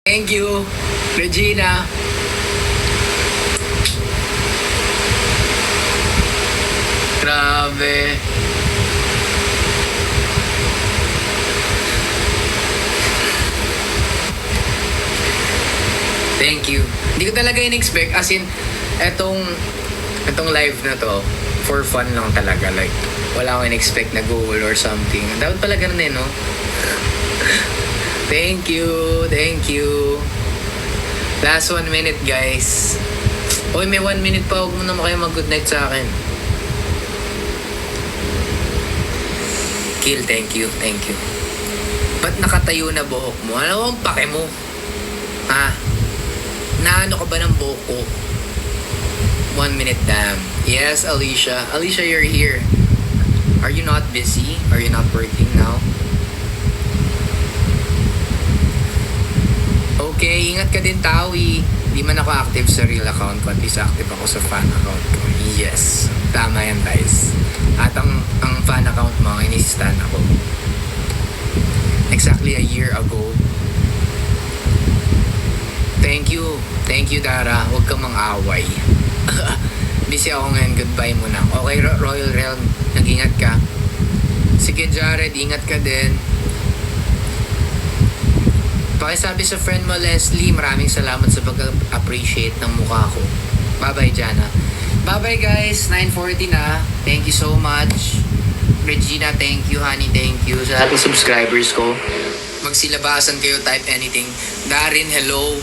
Thank you, Regina. Grabe. Thank you. Hindi ko talaga in-expect. As in, etong live na to, for fun lang talaga. Like, wala akong in-expect na goal or something. Dapat pala ganun eh, no? Thank you. Thank you. Last 1 minute, guys. Uy, may 1 minute pa. Huwag mo naman kayo mag-good night sa akin. Kill, thank you. Thank you. Ba't nakatayo na buhok mo? Ano ang pake mo? Ha? Naano ka ba ng buhok ko? 1 minute, damn. Yes, Alicia. Alicia, you're here. Are you not busy? Are you not working now? Okay, ingat ka din, Tawi. Di man ako active sa real account ko, at least active ako sa fan account ko. Yes, tama yan, guys. At ang fan account mo, inistan ako. Exactly a year ago. Thank you. Thank you, Dara. Huwag kang mang-away. Busy ako ngayon. Goodbye muna. Okay, Royal Realm. Nag-ingat ka. Sige, Jared. Ingat ka din. Pakisabi sa friend mo, Leslie, maraming salamat sa pag-appreciate ng mukha ko. Bye-bye, Jana. Bye-bye, guys. 9:40 na. Thank you so much. Regina, thank you. Honey, thank you. Sa ating subscribers ko, magsilabasan kayo. Type anything. Darin, hello.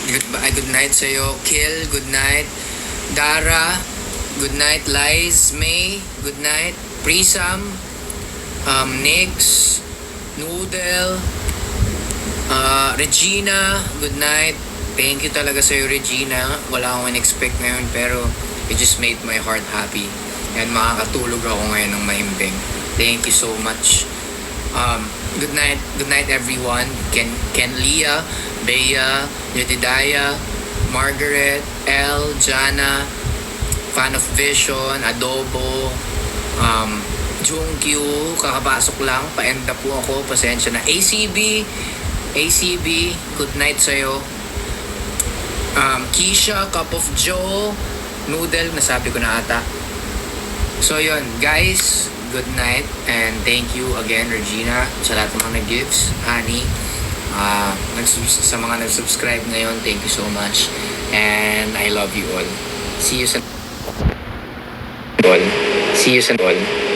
Goodbye, good night sa'yo. Kill, good night. Dara, good night. Liz, May, good night. Prisam, Nix, Noodle, Regina, good night. Thank you talaga sa'yo, Regina. Wala akong in-expect ngayon, pero you just made my heart happy. And makakatulog ako ngayon ng mahimbing. Thank you so much. Good night everyone. Ken Leah, Bea, Yedidaya, Margaret, Elle, Jana, Fan of Vision, Adobo, Jungkyu, kakapasok lang, pa-end up po ako, pasensya na. ACB, good night sa'yo. Keisha, Cup of Joe, Noodle, nasabi ko na ata. So yun, guys, good night and thank you again, Regina, sa lahat ng mga nag-gives. Honey, sa mga nag-subscribe ngayon, thank you so much and I love you all. See you sa